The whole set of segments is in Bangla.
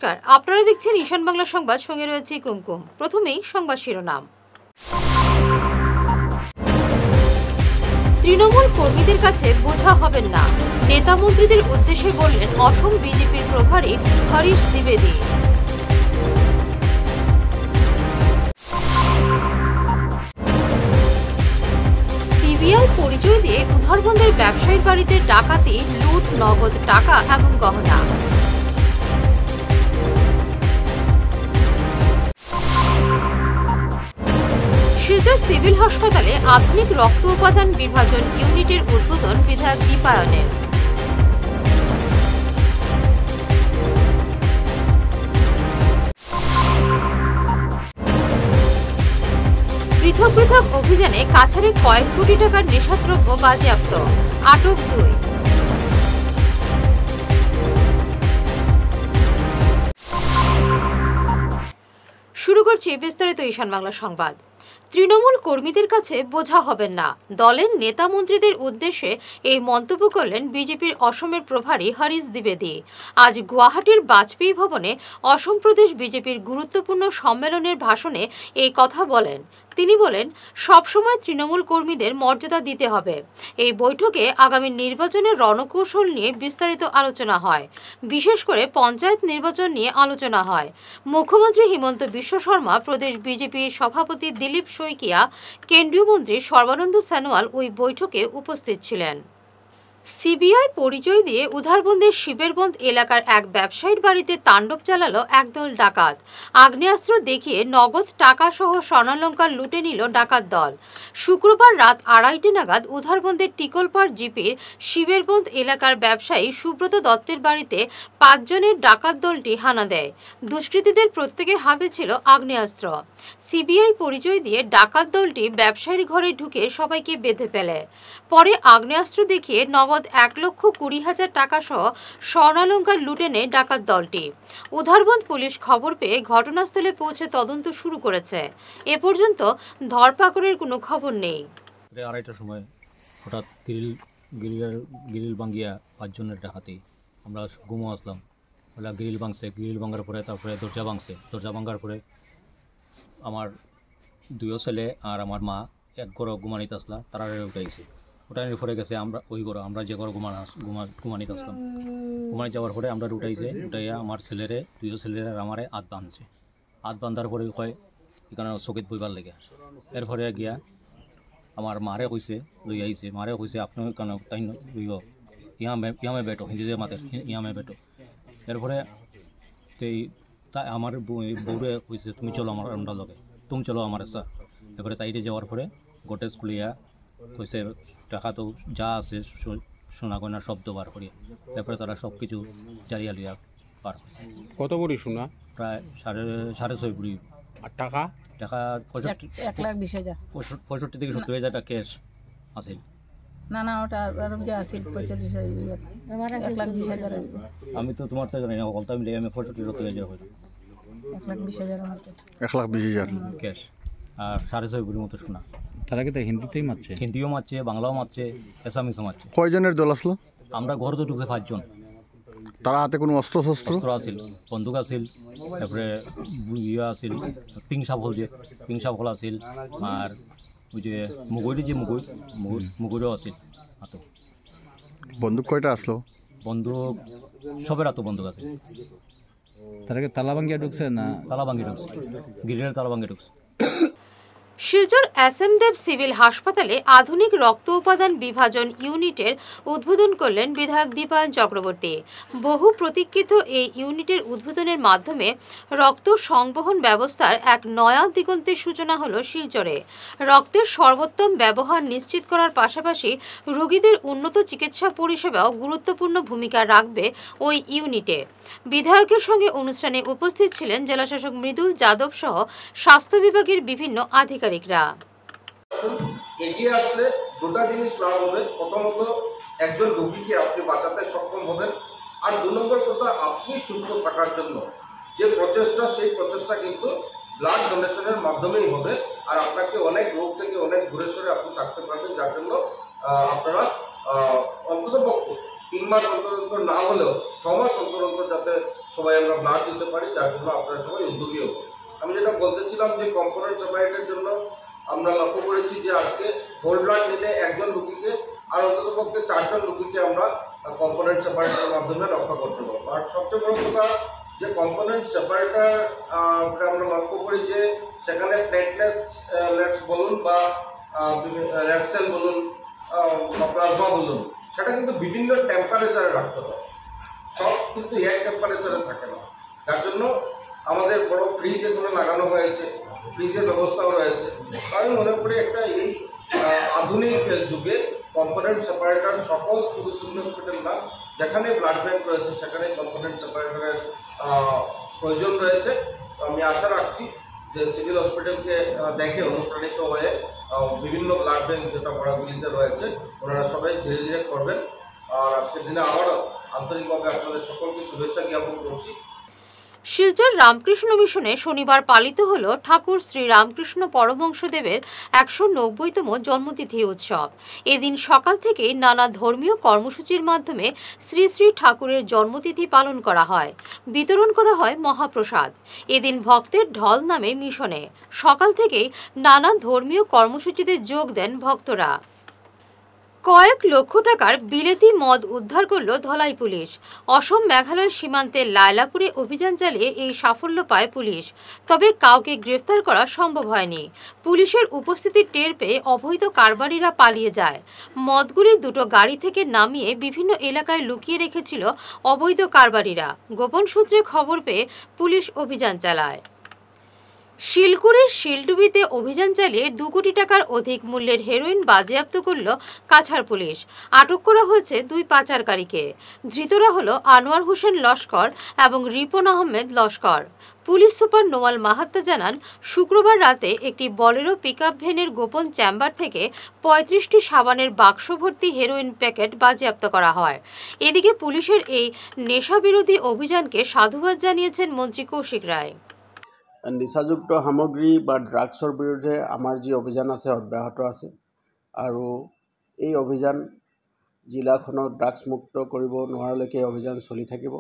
নমস্কার, আপনারা দেখছেন ঈশান বাংলা সংবাদ, সঙ্গে রয়েছে কুমকুম। প্রথমেই সংবাদ শিরোনাম। তৃণমূল কর্মীদের কাছে বোঝা হবেন না, নেতা মন্ত্রীদের উদ্দেশ্যে বললেন অসম বিজেপির প্রভারী হরিশ দ্বিবেদী। সিবিআই পরিচয় দিয়ে উধারবন্দের ব্যবসায়ীর বাড়িতে ডাকাতি, লুট, নগদ টাকা এবং গহনা। শিলচর সিভিল হাসপাতালে আধুনিক রক্ত উপাদান বিভাজন ইউনিটের উদ্বোধন বিধায়ক দীপায়নের। পৃথক পৃথক অভিযানে কাছাড়ে কয়েক কোটি টাকার নেশাদ্রব্য বাজেয়াপ্ত, আটক 2। শুরু করছি বিস্তারিত ঈশান বাংলা সংবাদ। তৃণমূল কর্মীদের কাছে বোঝা হবেন না, দলের নেতা মন্ত্রীদের উদ্দেশ্যে এই মন্তব্য করলেন বিজেপির অসমের প্রভারী হরিশ দ্বিবেদী। আজ গুয়াহাটির বাজপেয়ী ভবনে অসম প্রদেশ বিজেপির গুরুত্বপূর্ণ সম্মেলনের ভাষণে এই কথা বলেন। তিনি বলেন, সবসময় তৃণমূল কর্মীদের মর্যাদা দিতে হবে। এই বৈঠকে আগামী নির্বাচনের রণকৌশল নিয়ে বিস্তারিত আলোচনা হয়, বিশেষ করে পঞ্চায়েত নির্বাচন নিয়ে আলোচনা হয়। মুখ্যমন্ত্রী হিমন্ত বিশ্ব শর্মা, প্রদেশ বিজেপির সভাপতি দিলীপ শইকিয়া, কেন্দ্রীয় মন্ত্রী সর্বানন্দ সোনোয়াল ওই বৈঠকে উপস্থিত ছিলেন। সিবিআই পরিচয় দিয়ে উধারবন্দের শিবেরবন্দ এলাকার এক ব্যবসায়ীর বাড়িতে তাণ্ডব চালালো একদল ডাকাত। আগ্নেয়াস্ত্র দেখিয়ে নগদ টাকা সহ স্বর্ণালঙ্কার লুটে নিল ডাকাত দল। শুক্রবার রাত 2:30 নাগাদ উধারবন্দের টিকলপাড় জিপির শিবেরবন্দ এলাকার ব্যবসায়ী সুব্রত দত্তের বাড়িতে 5 জনের ডাকাত দলটি হানা দেয়। দুষ্কৃতীদের প্রত্যেকের হাতে ছিল আগ্নেয়াস্ত্র। সিবিআই পরিচয় দিয়ে ডাকাত দলটি ব্যবসায়ীর ঘরে ঢুকে সবাইকে বেঁধে ফেলে। পরে আগ্নেয়াস্ত্র দেখিয়ে নগদ 1,20,000 টাকা সহ স্বর্ণালঙ্কার লুটে নেয় ডাকাত দলটি। উধারবন্দ পুলিশ খবর পেয়ে ঘটনাস্থলে পৌঁছে তদন্ত শুরু করেছে। এ পর্যন্ত ধরপাকড়ের কোনো খবর নেই। 2:30টার সময় হঠাৎ গ্রিল ভাঙ্গিয়া 5 জনের ডাকাতি। আমরা ঘুমো আসলাম, বলে গ্রিল ভাঙার পরে তারপরে দরজা ভাঙার পরে আমার 2 ছেলে আর আমার মা এক ঘর ঘুমানিতে আসলা, তারা উঠাইছে। উঠানোর পরে গেছে আমরা যে ঘর ঘুমানিতে আসলাম, ঘুমানি যাওয়ার পরে আমরা উঠাইয়া আমার 2 ছেলেরে আর আমারে হাত বান্ধার পরে কয় এখানে চকিত বইবার লেগে। এরপরে গিয়া আমার মারে কইছে আপনি কেন তাই ইয়ামে বেটো, হিন্দিতে মাতের ইয়ামে বেটো। এরপরে আমার বউরে কইছে তুমি চলো আমরা লগে, তুমি চলো আমার স্যার। এরপরে তাইরে যাওয়ার পরে গোটেজ খুলিয়া কইছে টাকা তো যা আছে সোনা গয়না শব্দ বার করিয়া। তারপরে তারা সব কিছু জারিয়া লিয়া পার করছে। কত বড়ি সোনা? প্রায় 6.5 ভরি। আর টাকা 65 থেকে 70,000 টাকা ক্যাশ আছে। না ওটা আরো যা আছে 45,000, 1,20,000। আমি তো তোমার তো জানি না, বলতে মিলে আমি 65,000 হইতো। 1,20,000 আমাকে 1,20,000 ক্যাশ আর 6.5 ভরির মতো সোনা। তারা কি তাই হিন্দিতেই মারছে? হিন্দিও মারছে, বাংলাও মারছে, এসামিসও মারছে। কয়জনের দল আসলো? আমরা ঘর তো ঢুকছে 5 জন। তারা হাতে কোনো অস্ত্র আছিল, বন্দুক আছিল, তারপরে ইয়া আছিল, পিং সাফল আছিল, আর ওই যে মুগুরও আছিল হাতে। বন্দুক কয়টা আসলো? বন্দুক সবের হাতে বন্দুক আছে। তারা কি তালা ভাঙ্গিয়া ঢুকছে না? তালা ভাঙ্গি ঢুকছে, গিরিলের তালা ভাঙ্গি ঢুকছে। শিলচর এসএম দেব সিভিল হাসপাতালে আধুনিক রক্ত উপাদান বিভাজন ইউনিটের উদ্বোধন করলেন বিধায়ক দীপায়ন চক্রবর্তী। বহু প্রতীক্ষিত এই ইউনিটের উদ্বোধনের মাধ্যমে রক্ত সংবহন ব্যবস্থার এক নয়া দিগন্তের সূচনা হলো শিলচরে। রক্তের সর্বোত্তম ব্যবহার নিশ্চিত করার পাশাপাশি রোগীদের উন্নত চিকিৎসা পরিষেবাও গুরুত্বপূর্ণ ভূমিকা রাখবে ওই ইউনিটে। বিধায়কের সঙ্গে অনুষ্ঠানে উপস্থিত ছিলেন জেলাশাসক মৃদুল যাদব সহ স্বাস্থ্য বিভাগের বিভিন্ন আধিকারিকরা। এগিয়ে আসলে দুটা জিনিস লাভ হবে। প্রথমত একজন রোগীকে আপনি বাঁচাতে সক্ষম হবেন, আর 2 নম্বর কথা, আপনি সুস্থ থাকার জন্য যে প্রচেষ্টা, সেই প্রচেষ্টা কিন্তু ব্লাড ডোনেশনের মাধ্যমেই হবে। আর আপনাকে অনেক রোগ থেকে অনেক দূরে সরে আপনি থাকতে পারবেন, যার জন্য আপনারা অন্ততপক্ষে 3 মাস অন্তর অন্তর না হলেও 6 মাস অন্তর অন্তর যাতে সবাই আমরা ব্লাড দিতে পারি, যার জন্য আপনারা সবাই উদ্যোগী হবো। আমি যেটা বলতেছিলাম যে কম্পোনেন্ট সেপারেটের জন্য আমরা লক্ষ্য করেছি যে আজকে হোল ব্লাড নিলে একজন রোগীকে আর অন্ততপক্ষে 4 জন রোগীকে আমরা কম্পোনেন্ট সেপারেটের মাধ্যমে রক্ষা করতে পারবো। আর সবচেয়ে বড় কথা যে কম্পোনেন্ট সেপারেটার আমরা লক্ষ্য করি যে সেখানে প্লেটলেটস বলুন বা রেড সেল বলুন বা প্লাজমা বলুন, সেটা কিন্তু বিভিন্ন টেম্পারেচারে রাখতে হয়, সব কিন্তু এক টেম্পারেচারে থাকে না। যার জন্য আমাদের বড় ফ্রিজ এখানে লাগানো হয়েছে, ফ্রিজের ব্যবস্থাও রয়েছে। আমি মনে করি একটা এই আধুনিক যুগে কম্পোনেন্ট সেপারেটার সকল শুধু সিভিল হসপিটাল না, যেখানে ব্লাড ব্যাংক রয়েছে সেখানে কম্পোনেন্ট সেপারেটারের প্রয়োজন রয়েছে। তো আমি আশা রাখছি যে সিভিল হসপিটালকে দেখে অনুপ্রাণিত হয়ে বিভিন্ন ব্লাড ব্যাংক যেটা বড়াগুলিতে রয়েছে ওনারা সবাই ধীরে ধীরে করবেন। আর আজকের দিনে আবারও আন্তরিকভাবে আপনাদের সকলকে শুভেচ্ছা জ্ঞাপন করছি। শিলচর রামকৃষ্ণ মিশনে শনিবার পালিত হল ঠাকুর শ্রী রামকৃষ্ণ পরমহংসদেবের 190তম জন্মতিথি উৎসব। এদিন সকাল থেকেই নানা ধর্মীয় কর্মসূচির মাধ্যমে শ্রী শ্রী ঠাকুরের জন্মতিথি পালন করা হয়, বিতরণ করা হয় মহাপ্রসাদ। এদিন ভক্তের ঢল নামে মিশনে সকাল থেকেই নানা ধর্মীয় কর্মসূচিতে যোগ দেন ভক্তরা। কয়েক লক্ষ টাকার বিলেতি মদ উদ্ধার করল ধলাই পুলিশ। অসম মেঘালয় সীমান্তে লায়লাপুরে অভিযান চালিয়ে এই সাফল্য পায় পুলিশ, তবে কাউকে গ্রেফতার করা সম্ভব হয়নি। পুলিশের উপস্থিতি টের পেয়ে অবৈধ কারবারিরা পালিয়ে যায়। মদগুলি দুটো গাড়ি থেকে নামিয়ে বিভিন্ন এলাকায় লুকিয়ে রেখেছিল অবৈধ কারবারিরা। গোপন সূত্রে খবর পেয়ে পুলিশ অভিযান চালায়। শিলকুড়ির শিলডুবিতে অভিযান চালিয়ে 2 কোটি টাকার অধিক মূল্যের হেরোইন বাজেয়াপ্ত করল কাছাড় পুলিশ। আটক করা হয়েছে 2 পাচারকারীকে। ধৃতরা হলো আনোয়ার হোসেন লস্কর এবং রিপন আহমেদ লস্কর। পুলিশ সুপার নোমাল মাহাত্তা জানান, শুক্রবার রাতে একটি বলেরো পিকআপ ভ্যানের গোপন চেম্বার থেকে 35টি সাবানের বাক্স ভর্তি হেরোইন প্যাকেট বাজেয়াপ্ত করা হয়। এদিকে পুলিশের এই নেশাবিরোধী অভিযানকে সাধুবাদ জানিয়েছেন মন্ত্রী কৌশিক রায়। নিচাযুক্ত সামগ্ৰী বা ড্ৰাগছৰ বিৰুদ্ধে আমাৰ যি অভিযান আছে অব্যাহত আছে, আৰু এই অভিযান জিলাখনক ড্ৰাগছমুক্ত কৰিব নোৱাৰালৈকে এই অভিযান চলি থাকিব।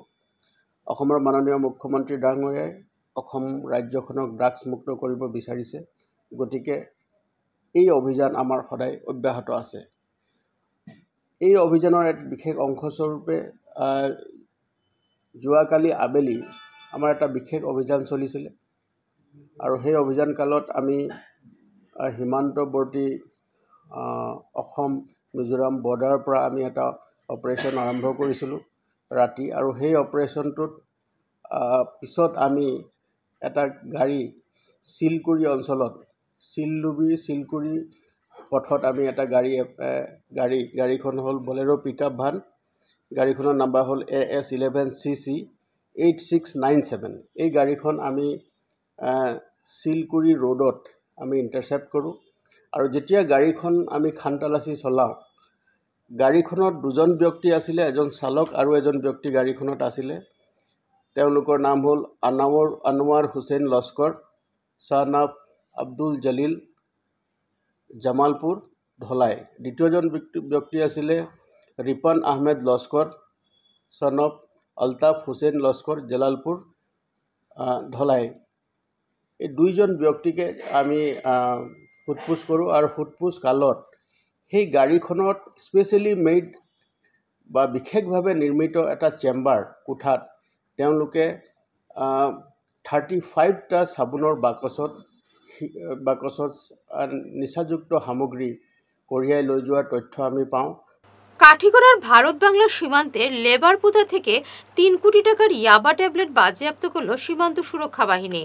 অসমৰ মাননীয় মুখ্যমন্ত্ৰী ডাঙৰীয়াই অসম ৰাজ্যখনক ড্ৰাগছমুক্ত কৰিব বিচাৰিছে, গতিকে এই অভিযান আমাৰ সদায় অব্যাহত আছে। এই অভিযানৰ এক বিশেষ অংশস্বৰূপে যোৱাকালি আবেলি আমাৰ এটা বিশেষ অভিযান চলিছিলে, আৰু সেই অভিযান কালত আমি সীমান্তৱৰ্তী অসম মিজোৰাম বৰ্ডাৰৰ পৰা আমি এটা অপাৰেশ্যন আৰম্ভ কৰিছিলোঁ ৰাতি, আৰু সেই অপাৰেশ্যনটোত পিছত আমি এটা গাড়ী শিলকুৰি অঞ্চলত শিলকুৰি পথত আমি এটা গাড়ীখন হ'ল বলেৰো পিকআপ ভান, গাড়ীখনৰ নাম্বাৰ হ'ল AS11CC 8697। এই গাড়ীখন আমি শিলকুৰি ৰোডত আমি ইণ্টাৰচেপ্ট কৰোঁ, আৰু যেতিয়া গাড়ীখন আমি খানতালাচি চলাওঁ, গাড়ীখনত 2জন ব্যক্তি আছিলে, এজন চালক আৰু এজন ব্যক্তি গাড়ীখনত আছিলে। তেওঁলোকৰ নাম হ'ল আনোৱাৰ হুছেইন লস্কৰ, ছান অফ আব্দুল জলিল, জামালপুৰ ধলাই। দ্বিতীয়জন ব্যক্তি আছিলে ৰিপন আহমেদ লস্কৰ, ছান অফ আলতাফ হুছেইন লস্কৰ, জালালপুৰ ধলাই। এই 2জন ব্যক্তিকে আমি সোধপোছ কৰোঁ, আৰু সোধপোছ কালত সেই গাড়ীখনত স্পেচিয়েলি মেড বা বিশেষভাৱে নিৰ্মিত এটা চেম্বাৰ কোঠাত তেওঁলোকে 35টা চাবোনৰ বাকচত নিচাযুক্ত সামগ্ৰী কঢ়িয়াই লৈ যোৱাৰ তথ্য আমি পাওঁ। কাঠিগড়ার ভারত বাংলা সীমান্তের লেবারপুতা থেকে 3 কোটি টাকার ইয়াবা ট্যাবলেট বাজেয়াপ্ত করল সীমান্ত সুরক্ষা বাহিনী।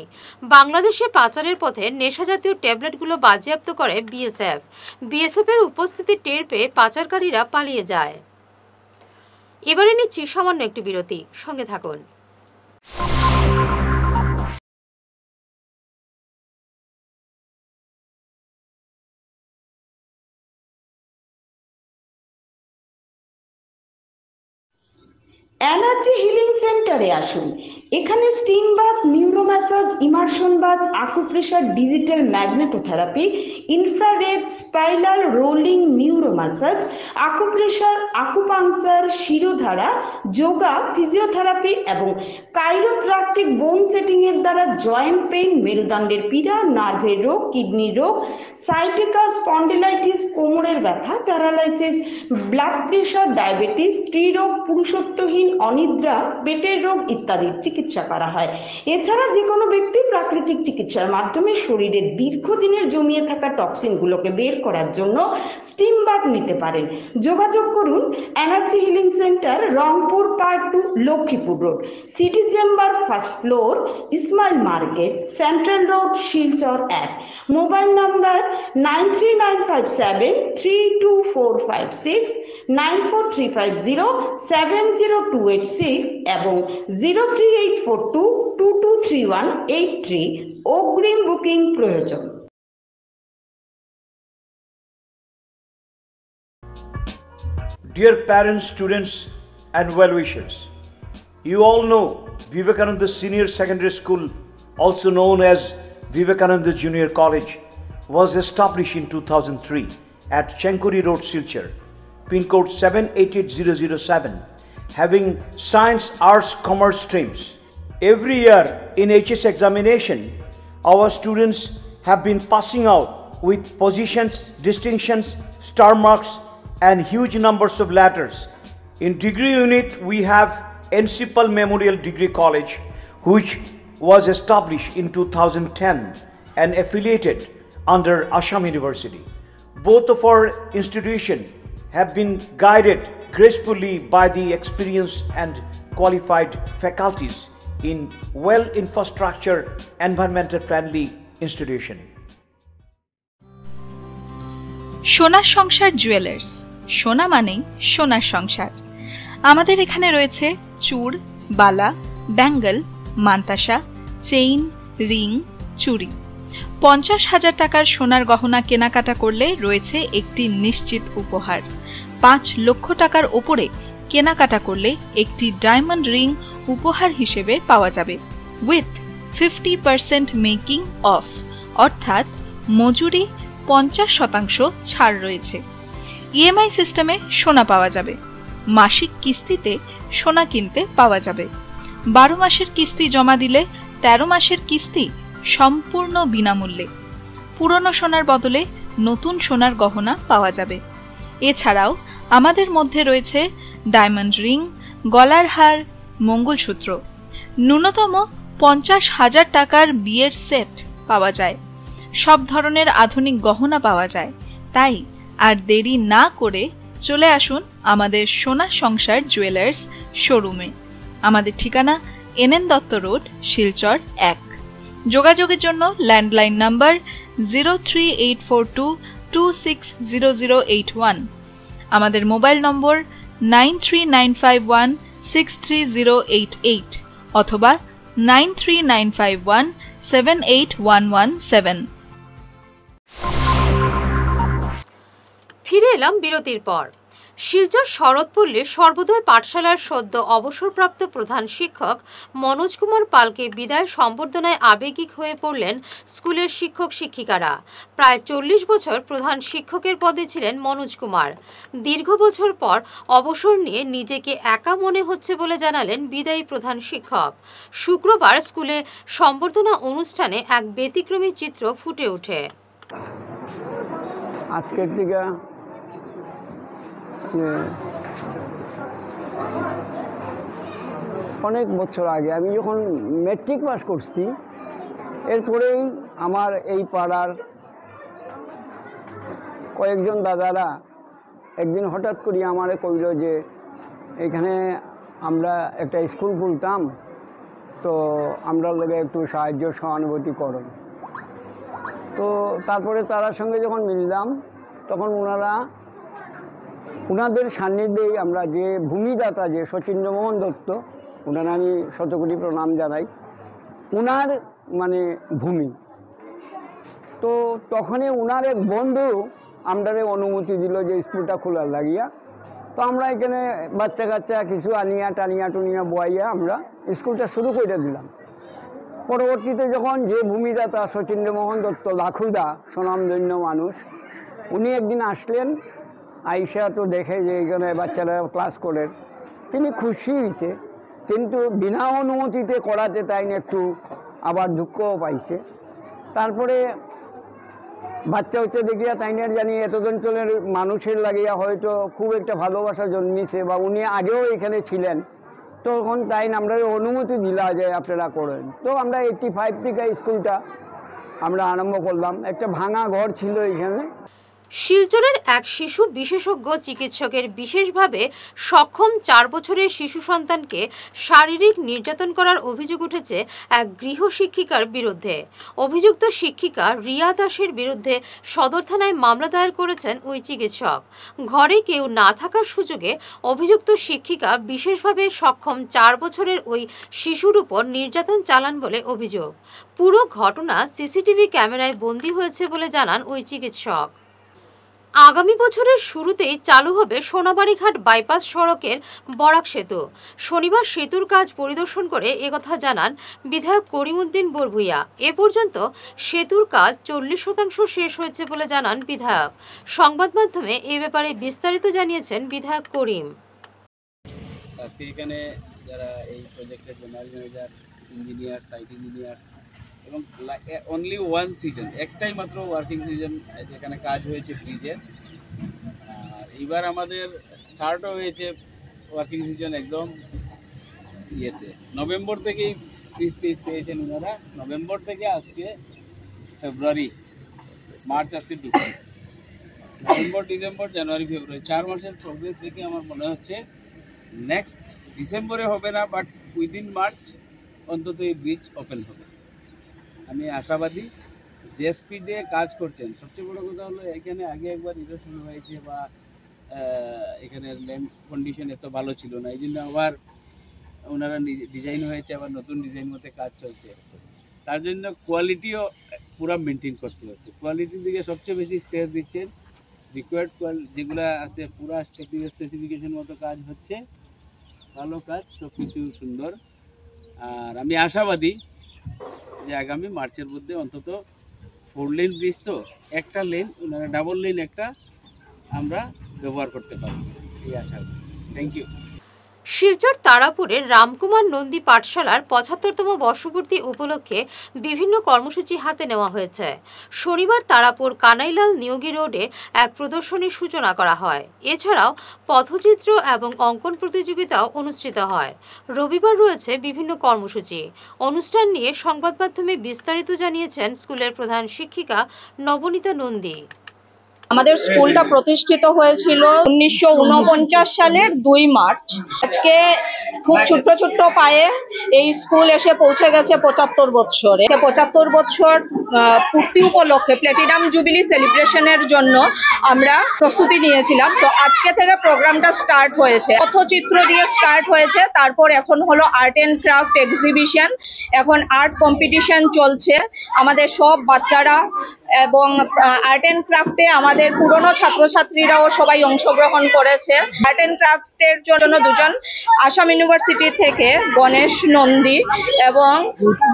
বাংলাদেশে পাচারের পথে নেশাজাতীয় ট্যাবলেটগুলো বাজেয়াপ্ত করে বিএসএফ এর উপস্থিতি টের পেয়ে পাচারকারীরা পালিয়ে যায়। এবারে নিচ্ছি সামান্য একটি বিরতি, সঙ্গে থাকুন। এনার্জি হিলিং সেন্টারে আসুন। এখানে steam bath, neuro massage, immersion bath, acupressure, digital magnetotherapy, infrared, spiral, rolling, neuro massage, acupressure, acupuncture, shirodhara, yoga, physiotherapy এবং কাইরোপ্র্যাকটিক বোন সেটিং এর দ্বারা জয়েন্ট পেইন, মেরুদণ্ডের পীড়া, নার্ভের রোগ, কিডনির রোগ, সাইটিকা, স্পন্ডিলাইটিস, কোমরের ব্যথা, প্যারালাইসিস, ব্লাড প্রেশার, ডায়াবেটিস, স্ত্রীরোগ, পুরুষত্বহীন, অনিদ্রা, পেটের রোগ ইত্যাদির চিকিৎসা করা হয়। এছাড়া যে কোনো ব্যক্তি প্রাকৃতিক চিকিৎসার মাধ্যমে শরীরে দীর্ঘদিনের জমিয়ে থাকা টক্সিনগুলোকে বের করার জন্য স্টিম বাথ নিতে পারেন। যোগাযোগ করুন energy healing centre, Rangpur part 2, Lakshmipur road, city chamber, first floor, Ismail market, central road, Silchar 1। Mobile number 9395732456, 9435070286 এবং 03842223183। অগ্রিম বুকিং প্রয়োজন। Dear parents, students and well-wishers, you all know Vivekananda Senior Secondary School, also known as Vivekananda Junior College, was established in 2003 at Chenkuri Road, Silchar, pin code 788007, having science, arts, commerce streams. Every year in HS examination, our students have been passing out with positions, distinctions, star marks and huge numbers of letters. In degree unit, we have Encipal Memorial Degree College, which was established in 2010 and affiliated under Assam University. Both of our institutions have been guided gracefully by the experienced and qualified faculties in well infrastructure, environmental friendly institution. সোনার সংসার জুয়েলার্স, সোনা মানেই সোনার সংসার। আমাদের এখানে রয়েছে চূড়, বালা, ব্যাঙ্গল, মান্তাসা, চেইন, রিং, চুড়ি। 50,000 টাকার সোনার গহনা কেনাকাটা করলে রয়েছে একটি নিশ্চিত উপহার। 5 লক্ষ টাকার ওপরে কেনাকাটা করলে একটি ডায়মন্ড রিং উপহার হিসেবে পাওয়া যাবে উইথ 50% মেকিং অফ, অর্থাৎ মজুরি 50% ছাড় রয়েছে। ইএমআই সিস্টেমে সোনা পাওয়া যাবে। মাসিক কিস্তিতে সোনা কিনতে পাওয়া যাবে। 12 মাসের কিস্তি জমা দিলে 13 মাসের কিস্তি সম্পূর্ণ বিনামূল্যে। পুরনো সোনার বদলে নতুন সোনার গহনা পাওয়া যাবে। এছাড়াও আমাদের মধ্যে রয়েছে ডায়মন্ড রিং, গলার হার, মঙ্গলসূত্র। ন্যূনতম 50,000 টাকার বিয়ের সেট পাওয়া যায়। সব ধরনের আধুনিক গহনা পাওয়া যায়। তাই আর দেরি না করে চলে আসুন আমাদের সোনা সংসার জুয়েলার্স শোরুমে। আমাদের ঠিকানা এনএন দত্ত রোড, শিলচর 1। যোগাযোগের জন্য ল্যান্ডলাইন নাম্বার 03842260081, আমাদের মোবাইল নম্বর 9395163088 অথবা 9395178117। ফিরে এলাম বিরতির পর। শিলচর শরৎপল্লী সর্বোদয় পাঠশালার সদ্য অবসরপ্রাপ্ত প্রধান শিক্ষক মনোজ কুমার পালকে বিদায় সম্বর্ধনায় আবেগিক হয়ে পড়লেন স্কুলের শিক্ষক শিক্ষিকারা। প্রায় 40 বছর প্রধান শিক্ষকের পদে ছিলেন মনোজ কুমার। দীর্ঘ বছর পর অবসর নিয়ে নিজেকে একা মনে হচ্ছে বলে জানালেন বিদায়ী প্রধান শিক্ষক। শুক্রবার স্কুলে সম্বর্ধনা অনুষ্ঠানে এক ব্যতিক্রমী চিত্র ফুটে ওঠে। আজকের দিকে অনেক বছর আগে আমি যখন ম্যাট্রিক পাস করছি, এরপরেই আমার এই পাড়ার কয়েকজন দাদারা একদিন হঠাৎ করে আমারে কইল যে এখানে আমরা একটা স্কুল খুলতাম, তো আমরা লোকে একটু সাহায্য সহানুভূতি করো। তো তারপরে তার সঙ্গে যখন মিললাম, তখন ওনাদের সান্নিধ্যেই আমরা যে ভূমিদাতা যে সচিন্দ্রমোহন দত্ত, ওনার আমি শতকোটি প্রণাম জানাই, ওনার মানে ভূমি। তো তখনই ওনার এক বন্ধু আমাদের অনুমতি দিল যে স্কুলটা খোলার লাগিয়া। তো আমরা এখানে বাচ্চা কাচ্চা কিছু আনিয়া টানিয়া টুনিয়া বয়াইয়া আমরা স্কুলটা শুরু করে দিলাম। পরবর্তীতে যখন যে ভূমিদাতা শচীন্দ্রমোহন দত্ত লাখুদা, স্বনামধন্য মানুষ, উনি একদিন আসলেন, আইসা তো দেখে যে এখানে বাচ্চারা ক্লাস করে, তিনি খুশি হয়েছে, কিন্তু বিনা অনুমতিতে করাতে তাই একটু আবার দুঃখও পাইছে। তারপরে বাচ্চা হচ্ছে দেখিয়া তাইনের জানি এতজন অঞ্চলের মানুষের লাগিয়া হয়তো খুব একটা ভালোবাসা জন্মিছে, বা উনি আগেও এখানে ছিলেন, তখন তাই আমরা অনুমতি দিলা যে আপনারা করেন। তো আমরা 85 থেকে স্কুলটা আমরা আরম্ভ করলাম। একটা ভাঙা ঘর ছিল এখানে। শিলচরের এক শিশু বিশেষজ্ঞ চিকিৎসকের বিশেষভাবে সক্ষম 4 বছরের শিশু সন্তানকে শারীরিক নির্যাতন করার অভিযোগ উঠেছে এক গৃহ শিক্ষিকার বিরুদ্ধে। অভিযুক্ত শিক্ষিকা রিয়া দাসের বিরুদ্ধে সদর থানায় মামলা দায়ের করেছেন ওই চিকিৎসক। ঘরে কেউ না থাকার সুযোগে অভিযুক্ত শিক্ষিকা বিশেষভাবে সক্ষম 4 বছরের ওই শিশুর উপর নির্যাতন চালান বলে অভিযোগ। পুরো ঘটনা সিসিটিভি ক্যামেরায় বন্দী হয়েছে বলে জানান ওই চিকিৎসক। আগামী বছরের শুরুতেই চালু হবে সোনাবাড়িঘাট বাইপাস সড়কের বরাক সেতু। শনিবার সেতুর কাজ পরিদর্শন করে একথা জানান বিধায়ক করিমউদ্দিন বরভূইয়া। এ পর্যন্ত সেতুর কাজ 40% শেষ হয়েছে বলে জানান বিধায়ক। সংবাদ মাধ্যমে এ ব্যাপারে বিস্তারিত জানিয়েছেন বিধায়ক করিম। আজকে এখানে যারা এই প্রজেক্টের general manager, engineer, site engineer এবং অনলি ওয়ান সিজন, একটাই মাত্র ওয়ার্কিং সিজন যেখানে কাজ হয়েছে ব্রিজে। আর এইবার আমাদের স্টার্টও হয়েছে ওয়ার্কিং সিজন একদম ইয়েতে, নভেম্বর থেকেই ফ্রি স্পেস পেয়েছেন ওনারা। নভেম্বর থেকে আজকে ফেব্রুয়ারি, মার্চ আজকে ঢুকছে, নভেম্বর, ডিসেম্বর, জানুয়ারি, ফেব্রুয়ারি 4 মাসের প্রোগ্রেস দেখে আমার মনে হচ্ছে নেক্সট ডিসেম্বরে হবে না, বাট উইদিন মার্চ অন্তত এই ব্রিজ ওপেন হবে। আমি আশাবাদী। যে স্পিডে কাজ করছেন, সবচেয়ে বড় কথা হলো এখানে আগে একবার ইরোশন হয়েছে বা এখানে ল্যান্ড কন্ডিশন এত ভালো ছিল না, এই জন্য আবার ওনারা ডিজাইন হয়েছে, আবার নতুন ডিজাইন মতে কাজ চলছে। তার জন্য কোয়ালিটিও পুরো মেনটেন করতে হচ্ছে। কোয়ালিটির দিকে সবচেয়ে বেশি স্ট্রেস দিচ্ছেন। রিকোয়ার্ড যেগুলো আছে পুরো টেকনিক্যাল স্পেসিফিকেশন মতো কাজ হচ্ছে, ভালো কাজ, সব কিছু সুন্দর। আর আমি আশাবাদী যে আগামী মার্চের মধ্যে অন্তত 4 লেন ব্রিজ, তো একটা লেন ওনারা ডাবল লেন একটা আমরা ব্যবহার করতে পারবো, এই আশা। Thank you. শিলচর তারাপুরের রামকুমার নন্দী পাঠশালার 75তম বর্ষপূর্তি উপলক্ষে বিভিন্ন কর্মসূচি হাতে নেওয়া হয়েছে। শনিবার তারাপুর কানাইলাল নিয়োগী রোডে এক প্রদর্শনীর সূচনা করা হয়। এছাড়াও পথচিত্র এবং অঙ্কন প্রতিযোগিতাও অনুষ্ঠিত হয়। রবিবার রয়েছে বিভিন্ন কর্মসূচি। অনুষ্ঠান নিয়ে সংবাদ মাধ্যমে বিস্তারিত জানিয়েছেন স্কুলের প্রধান শিক্ষিকা নবনীতা নন্দী। আমাদের স্কুলটা প্রতিষ্ঠিত হয়েছিল 1949 সালের 2 মার্চ। আজকে খুব ছোট্ট ছোট্ট পায়ে এই স্কুল এসে পৌঁছে গেছে 75 বছরে। 75 বছর পূর্তি উপলক্ষে প্ল্যাটিনাম জুবিলি সেলিব্রেশনের জন্য আমরা প্রস্তুতি নিয়েছিলাম। তো আজকে থেকে প্রোগ্রামটা স্টার্ট হয়েছে, তথ্যচিত্র দিয়ে স্টার্ট হয়েছে। তারপর এখন হলো আর্ট অ্যান্ড ক্রাফট এক্সিবিশন, এখন আর্ট কম্পিটিশন চলছে। আমাদের সব বাচ্চারা এবং আর্ট অ্যান্ড ক্রাফটে আমাদের পুরনো ছাত্রছাত্রীরাও সবাই অংশগ্রহণ করেছে। আর্ট অ্যান্ড ক্রাফটের জন্য 2 জন আসাম ইউনিভার্সিটি থেকে গণেশ নন্দী এবং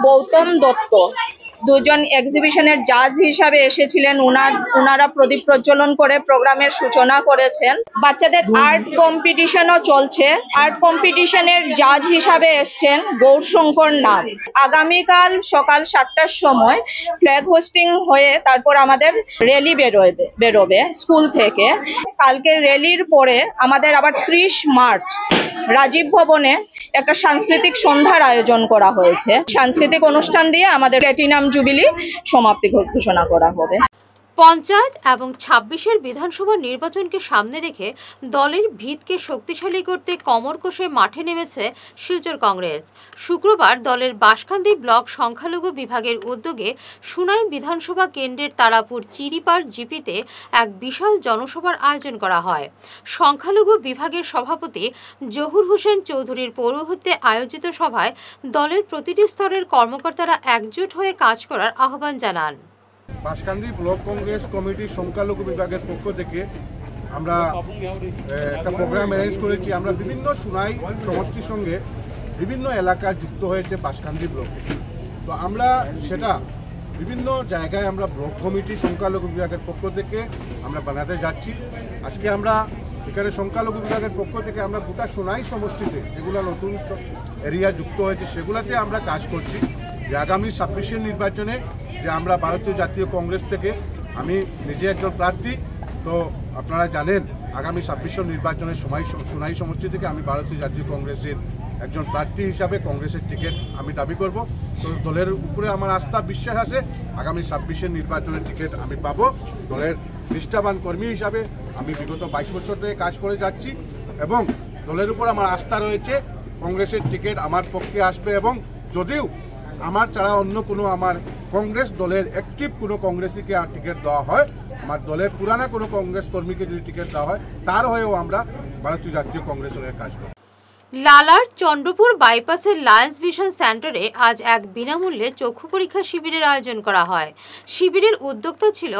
গৌতম দত্ত 2 জন এক্সিবিশনের জাজ হিসাবে এসেছিলেন। ওনারা প্রদীপ প্রজ্বলন করে প্রোগ্রামের সূচনা করেছেন। বাচ্চাদের আর্ট কম্পিটিশনও চলছে। আর্ট কম্পিটিশনের জাজ হিসাবে এসছেন গৌরশঙ্কর নাথ। আগামীকাল সকাল 7টার সময় ফ্ল্যাগ হোস্টিং হয়ে তারপর আমাদের র্যালি বেরোবে স্কুল থেকে। কালকে র্যালির পরে আমাদের আবার 30 মার্চ রাজীব ভবনে একটা সাংস্কৃতিক সন্ধ্যার আয়োজন করা হয়েছে। সাংস্কৃতিক অনুষ্ঠান দিয়ে আমাদের প্ল্যাটিনাম জুবিলি সমাপ্তি ঘোষণা করা হবে। পঞ্চায়েত এবং 26-এর বিধানসভা নির্বাচনকে সামনে রেখে দলের ভিতকে শক্তিশালী করতে কমর কষে মাঠে নেমেছে শিলচর কংগ্রেস। শুক্রবার দলের বাঁশকান্দি ব্লক সংখ্যালঘু বিভাগের উদ্যোগে সুনাই বিধানসভা কেন্দ্রের তারাপুর চিরিপাড় জিপিতে এক বিশাল জনসভার আয়োজন করা হয়। সংখ্যালঘু বিভাগের সভাপতি জহুর হোসেন চৌধুরীর পৌরোহিত্যে আয়োজিত সভায় দলের প্রতিটি স্তরের কর্মকর্তারা একজোট হয়ে কাজ করার আহ্বান জানান। বাঁশকান্দি ব্লক কংগ্রেস কমিটির সংখ্যালঘু বিভাগের পক্ষ থেকে আমরা একটা প্রোগ্রাম অ্যারেঞ্জ করেছি। আমরা বিভিন্ন সুনাই সমষ্টির সঙ্গে বিভিন্ন এলাকায় যুক্ত হয়েছে বাঁশকান্দি ব্লকে। তো আমরা সেটা বিভিন্ন জায়গায় আমরা ব্লক কমিটি সংখ্যালঘু বিভাগের পক্ষ থেকে আমরা বানাতে যাচ্ছি। আজকে আমরা এখানে সংখ্যালঘু বিভাগের পক্ষ থেকে আমরা গোটা সোনাই সমষ্টিতে যেগুলো নতুন এরিয়া যুক্ত হয়েছে সেগুলোতে আমরা কাজ করছি যে আগামী 26 নির্বাচনে যে আমরা ভারতীয় জাতীয় কংগ্রেস থেকে আমি নিজে একজন প্রার্থী। তো আপনারা জানেন আগামী 26 নির্বাচনের সময় সোনাই সমষ্টি থেকে আমি ভারতীয় জাতীয় কংগ্রেসের একজন প্রার্থী হিসাবে কংগ্রেসের টিকিট আমি দাবি করব। তো দলের উপরে আমার আস্থা বিশ্বাস আছে আগামী 26 নির্বাচনের টিকিট আমি পাবো। দলের নিষ্ঠাবান কর্মী হিসাবে আমি বিগত 22 বছর থেকে কাজ করে যাচ্ছি এবং দলের উপর আমার আস্থা রয়েছে কংগ্রেসের টিকিট আমার পক্ষে আসবে। এবং যদিও আমার ছাড়া অন্য কোনো আমার কংগ্রেস দলের অ্যাক্টিভ কোনো কংগ্রেসীকে টিকিট দেওয়া হয়, আমার দলের পুরানা কোনো কংগ্রেস কর্মীকে যদি টিকিট দেওয়া হয় তার হয়েও আমরা ভারতীয় জাতীয় কংগ্রেসের হয়ে কাজ করব। লালার চন্দ্রপুর বাইপাসের লায়ন্স ভিশন সেন্টারে আজ এক বিনামূল্যে চক্ষু পরীক্ষা শিবিরের আয়োজন করা হয়। শিবিরের উদ্যোক্তা ছিল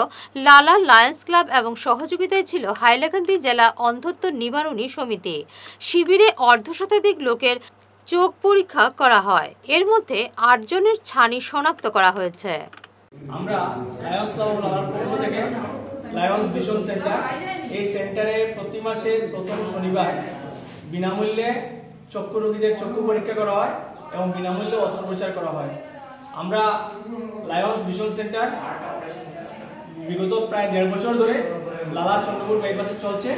লালা লায়ন্স ক্লাব এবং সহযোগিতায় ছিল হাইলাকান্দি জেলা অন্ধত্ব নিবারণী সমিতি। শিবিরে অর্ধশতাধিক লোকের চোখ পরীক্ষা করা হয়। এর মধ্যে 8 জনের ছানি শনাক্ত করা হয়েছে। আমরা লায়ন্স ক্লাব ও লালার পক্ষ থেকে লায়ন্স ভিশন সেন্টার, এই সেন্টারে প্রতি মাসের প্রথম শনিবার বিনামূল্যে চক্ষু রোগীদের চক্ষু পরীক্ষা করা হয় এবং বিনামূল্যে অস্ত্রোপচার করা হয়। আমরা লায়ন্স ভিশন সেন্টার বিগত প্রায় 1.5 বছর ধরে লালা চন্দ্রপুর বাইপাসে চলছে।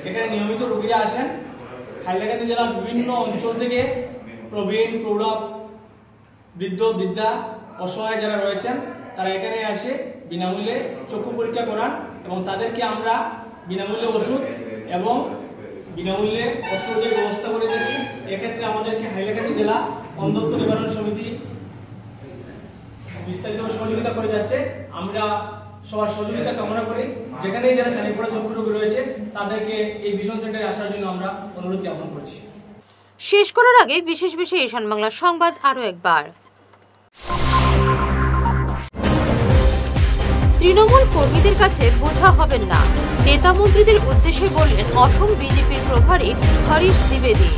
এখানে নিয়মিত রোগীরা আসেন হাইলাকান্দি জেলার বিভিন্ন অঞ্চল থেকে। প্রবীণ, প্রৌঢ়, বৃদ্ধ, বৃদ্ধা, অসহায় যারা রয়েছেন তারা এখানে এসে বিনামূল্যে চক্ষু পরীক্ষা করান এবং তাদেরকে আমরা বিনামূল্যে ওষুধ এবং বিনামূল্যে অস্ত্রোপচারের ব্যবস্থা করে থাকি। এক্ষেত্রে আমাদেরকে হাইলাকান্দি জেলা অন্ধত্ব নিবারণ সমিতি বিস্তারিতভাবে সহযোগিতা করে যাচ্ছে। আমরা সবার সহযোগিতা কামনা করি। যেখানেই যারা ছানি পড়া চক্ষু রোগী রয়েছে তাদেরকে এই ভিশন সেন্টারে আসার জন্য আমরা অনুরোধ জ্ঞাপন করছি। শেষ করার আগে বিশেষ ঈশান বাংলা সংবাদ আরো একবার। তৃণমূল কর্মীদের কাছে বোঝা হবেন না, নেতা মন্ত্রীদের উদ্দেশ্যে বললেন অসম বিজেপির প্রভারী হরিশ দ্বিবেদী।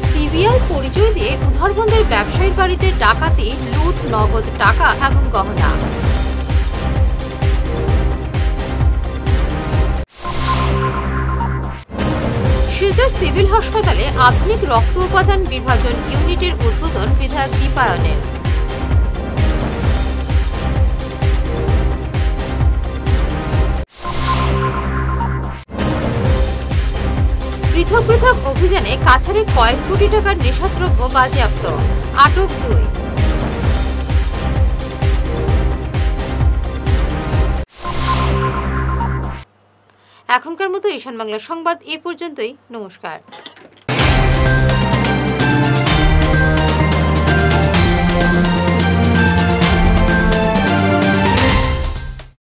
সিবিআই পরিচয় দিয়ে উধারবন্দের ব্যবসায়ীর বাড়িতে ডাকাতি, লুট, নগদ টাকা এবং গহনা। শিলচর সিভিল হাসপাতালে আধুনিক রক্ত উপাদান বিভাজন ইউনিটের উদ্বোধন বিধায়ক দীপায়নের। পৃথক পৃথক অভিযানে কাছাড়ে কয়েক কোটি টাকার নেশাদ্রব্য বাজেয়াপ্ত, আটক 2। এখনকার মতো ঈশান বাংলা সংবাদ এ পর্যন্তই। নমস্কার।